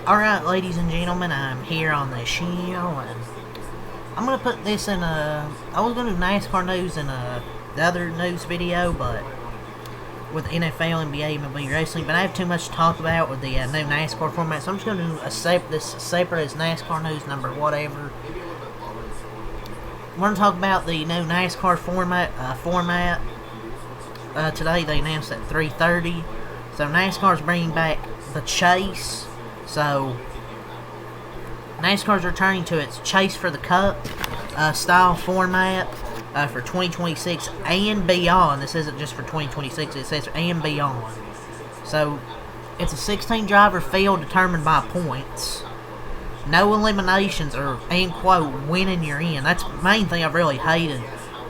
Alright, ladies and gentlemen, I'm here on the show, and I'm gonna put this in a... I was gonna do NASCAR news in the other news video, but with NFL, NBA, MLB wrestling, but I have too much to talk about with the new NASCAR format, so I'm just gonna do this separate as NASCAR news number whatever. We're gonna talk about the new NASCAR format. Today they announced at 3:30. So NASCAR's bringing back the chase. So NASCAR's returning to its Chase for the Cup style format for 2026 and beyond. This isn't just for 2026, it says and beyond. So it's a 16 driver field determined by points. No eliminations or, end quote, winning you're in. That's the main thing I've really hated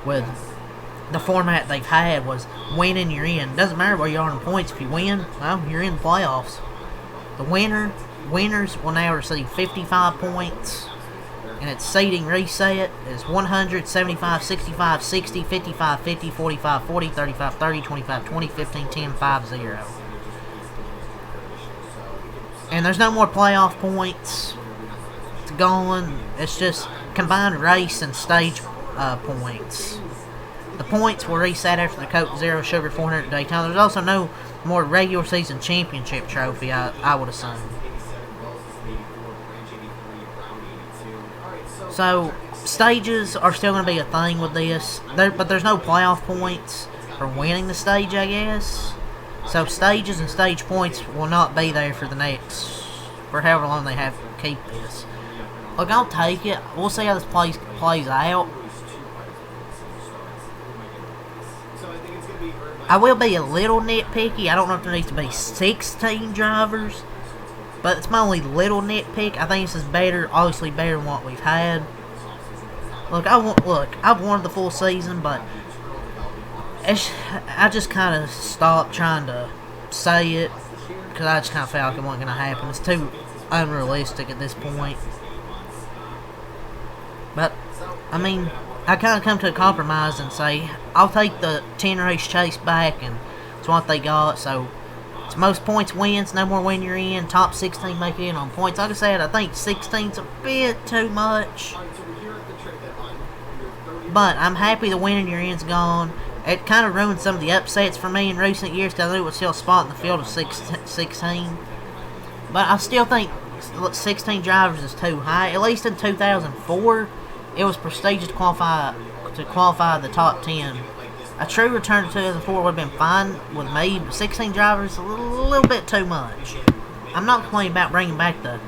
with the format they've had, was winning you're in. Doesn't matter where you are in points. If you win, well, you're in the playoffs. The winners will now receive 55 points, and its seeding reset is 100, 75, 65, 60, 55, 50, 45, 40, 35, 30, 25, 20, 15, 10, 5, 0. And there's no more playoff points. It's gone. It's just combined race and stage points. The points will reset after the Coke Zero Sugar 400 Daytona. There's also no more regular season championship trophy, I would assume. So, stages are still going to be a thing with this, but there's no playoff points for winning the stage, I guess. So, stages and stage points will not be there for for however long they have to keep this. Look, I'll take it. We'll see how this plays out. I will be a little nitpicky. I don't know if there needs to be 16 drivers, but it's my only little nitpick. I think this is better, obviously better than what we've had. Look, I've wanted the full season, but I just kind of stopped trying to say it because I just kind of felt like it wasn't going to happen. It's too unrealistic at this point. But I mean, I kind of come to a compromise and say, I'll take the 10 race chase back, and it's what they got. So it's most points wins, no more win you're in, top 16 make it in on points. Like I said, I think 16's a bit too much, but I'm happy the winning you're in's gone. It kind of ruined some of the upsets for me in recent years because I knew it was still a spot in the field of 16. But I still think 16 drivers is too high. At least in 2004, it was prestigious to qualify the top 10. A true return to 2004 would have been fine with me, but 16 drivers is a little bit too much. I'm not complaining about bringing back the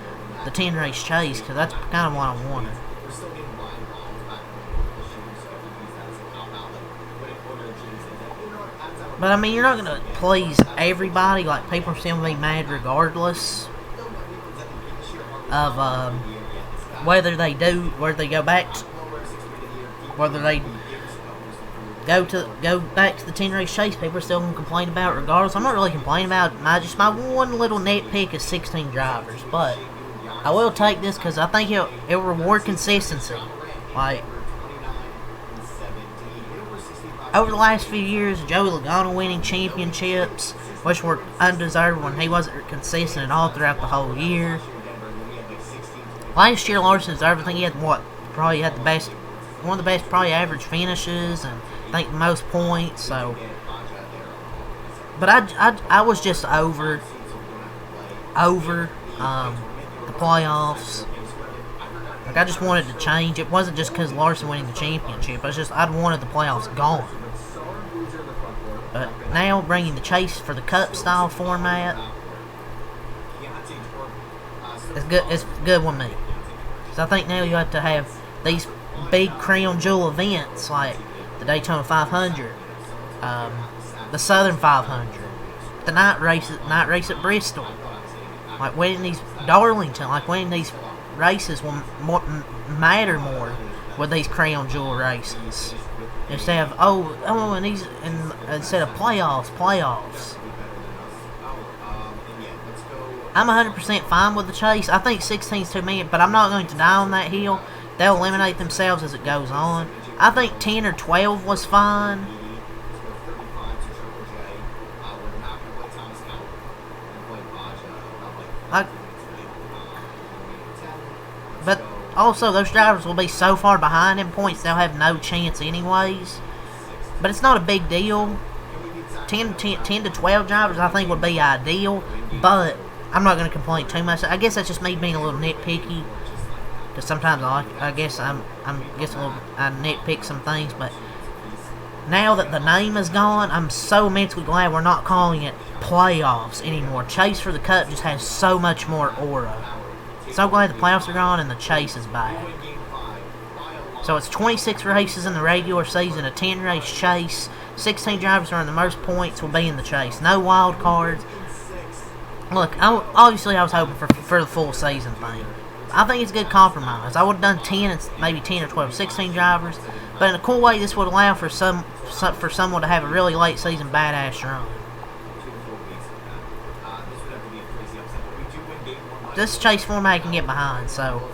10 race chase, because that's kind of what I wanted. But I mean, you're not going to please everybody. Like, people are still going to be mad regardless of whether they go back to the 10 race chase. People are still going to complain about it regardless. I'm not really complaining about it. My one little nitpick is 16 drivers, but I will take this because I think it'll reward consistency. Like, over the last few years, Joey Logano winning championships, which were undeserved when he wasn't consistent at all throughout the whole year. Last year, Larson deserved. I think he had probably had one of the best probably average finishes, and I think the most points. So, but I was just over the playoffs. Like, I just wanted to change. It wasn't just because Larson winning the championship. I'd wanted the playoffs gone. But now bringing the chase for the Cup style format, it's good. It's good with me. So I think now you have to have these big crown jewel events like the Daytona 500, the Southern 500, the night race at Bristol, like winning these Darlington, like winning these races will matter more with these crown jewel races instead of instead of playoffs. I'm 100% fine with the chase. I think 16's too many, but I'm not going to die on that hill. They'll eliminate themselves as it goes on. I think 10 or 12 was fine. also, those drivers will be so far behind in points, they'll have no chance anyways. But it's not a big deal. 10 to 12 drivers, I think, would be ideal. But I'm not going to complain too much. I guess that's just me being a little nitpicky. Because sometimes I guess I nitpick some things. But now that the name is gone, I'm so immensely glad we're not calling it playoffs anymore. Chase for the Cup just has so much more aura. So glad the playoffs are gone and the chase is back. So it's 26 races in the regular season, a 10-race chase. 16 drivers earning the most points will be in the chase. No wild cards. Look, obviously I was hoping for the full season thing. I think it's a good compromise. I would have done 10 and maybe 10 or 12, 16 drivers. But in a cool way, this would allow for someone to have a really late season badass run. This chase format can get behind, so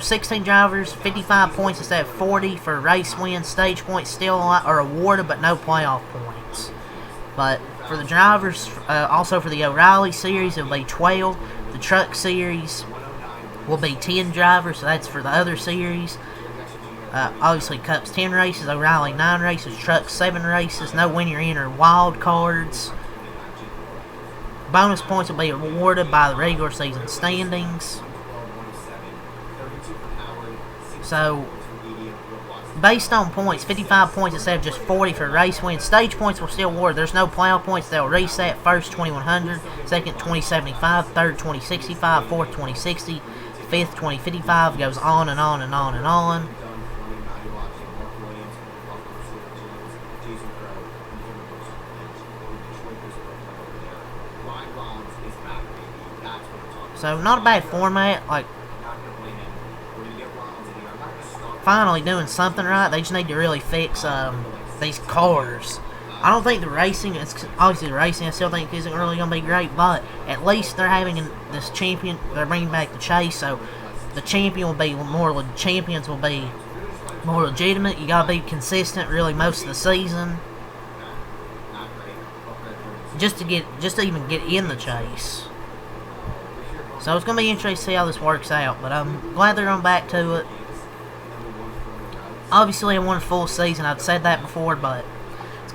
16 drivers, 55 points instead of 40 for race wins. Stage points still are awarded, but no playoff points. But for the drivers, also for the O'Reilly series, it'll be 12. The truck series will be 10 drivers, so that's for the other series. Obviously, Cup's 10 races, O'Reilly 9 races, truck 7 races. No winner in or wild cards. Bonus points will be awarded by the regular season standings. So, based on points, 55 points instead of just 40 for race wins. Stage points will still award. There's no playoff points. They'll reset. First, 2100. Second, 2075. Third, 2065. Fourth, 2060. Fifth, 2055. Goes on and on and on and on. So, not a bad format. Like, finally doing something right. They just need to really fix these cars. I don't think the racing, obviously the racing I still think isn't really going to be great, but at least they're having this champion, they're bringing back the chase, so the champions will be more legitimate. You got to be consistent really most of the season just to even get in the chase. So it's going to be interesting to see how this works out, but I'm glad they're going back to it. Obviously, I wanted a full season. I've said that before, but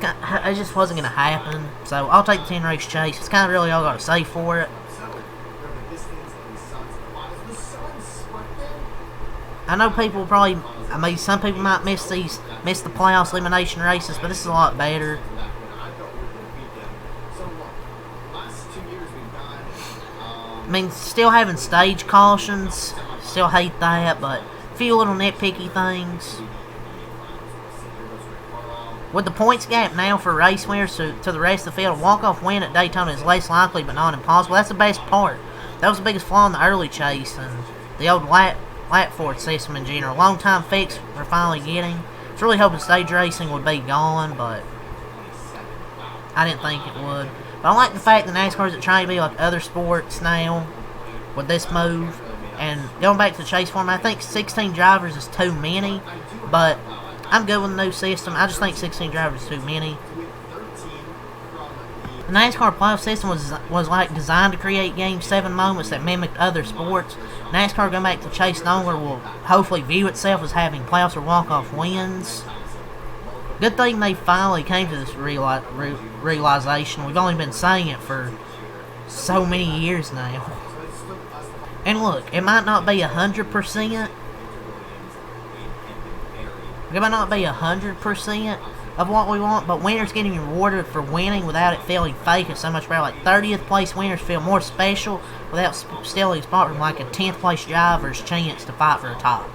it just wasn't going to happen. So, I'll take the 10-race chase. It's kind of really all I got to say for it. I know people probably, some people might miss the playoffs elimination races, but this is a lot better. I mean, still having stage cautions, still hate that, but a few little nitpicky things. With the points gap now for race winners to the rest of the field, a walk-off win at Daytona is less likely but not impossible. That's the best part. That was the biggest flaw in the early chase and the old lap Ford system in general. Long-time fix we're finally getting. I was really hoping stage racing would be gone, but I didn't think it would. But I like the fact that NASCAR is trying to be like other sports now with this move. And going back to the chase format, I think 16 drivers is too many, but I'm good with the new system. I just think 16 drivers is too many. The NASCAR playoff system was like designed to create Game 7 moments that mimicked other sports. NASCAR going back to chase longer will hopefully view itself as having playoffs or walk-off wins. Good thing they finally came to this realization. We've only been saying it for so many years now. And look, it might not be 100%. It might not be 100% of what we want, but winners getting rewarded for winning without it feeling fake is so much better. Like 30th place winners feel more special without stealing a spot from like a 10th place driver's chance to fight for a top.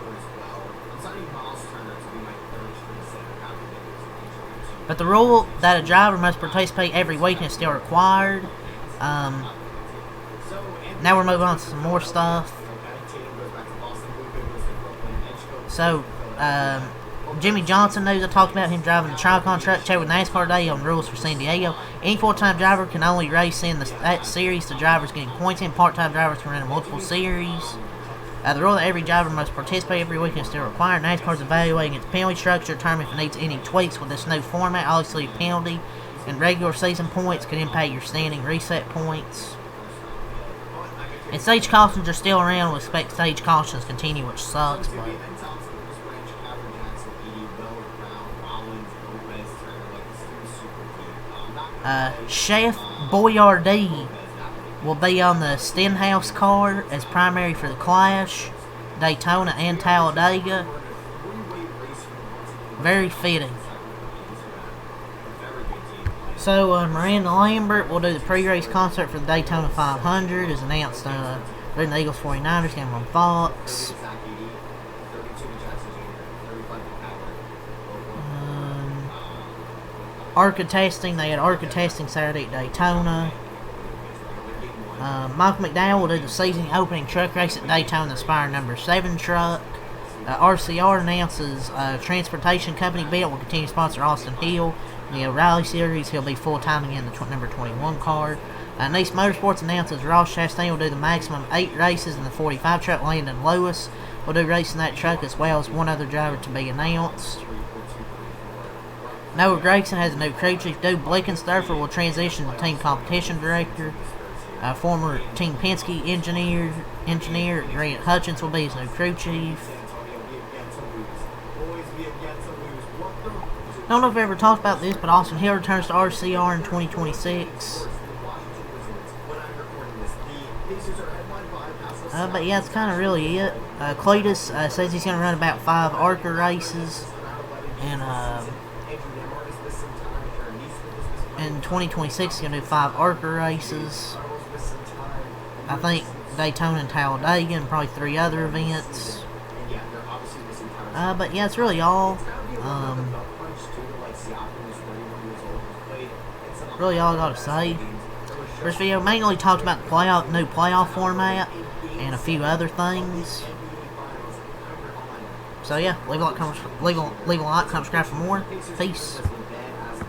But the rule that a driver must participate every weekend is still required. Now we're moving on to some more stuff. So, Jimmy Johnson news, I talked about him driving the Tri-Con truck, chat with NASCAR Day on rules for San Diego. Any full-time driver can only race in that series. The drivers getting points in. Part-time drivers can run in multiple series. The rule that every driver must participate every weekend is still required. NASCAR is evaluating its penalty structure to determine if it needs any tweaks with this new format. Obviously, penalty and regular season points could impact your standing reset points. And stage cautions are still around. We expect stage cautions to continue, which sucks, but... Chef Boyardee will be on the Stenhouse car as primary for the Clash, Daytona, and Talladega. Very fitting. So, Miranda Lambert will do the pre-race concert for the Daytona 500, as announced during the Eagles 49ers game on Fox. ARCA testing, they had ARCA testing Saturday at Daytona. Michael McDowell will do the season opening truck race at Daytona, the Spire number 7 truck. RCR announces transportation company bid will continue to sponsor Austin Hill in the O'Reilly Series. He'll be full-time again in the number 21 car. Nice Motorsports announces Ross Chastain will do the maximum 8 races in the 45 truck. Landon Lewis will do racing that truck, as well as one other driver to be announced. Noah Gragson has a new crew chief. Doug Blickenstoffer will transition to team competition director. Former Team Penske engineer Grant Hutchins will be his new crew chief. I don't know if I ever talked about this, but Austin Hill returns to RCR in 2026. But yeah, that's kind of really it. Cletus says he's going to run about 5 ARCA races. And in 2026, he's going to do 5 ARCA races. I think Daytona and Talladega, and probably 3 other events. But yeah, that's really all. Really all I got to say. This video mainly talked about the new playoff format and a few other things. So yeah, leave a like, comment, subscribe for more. Peace.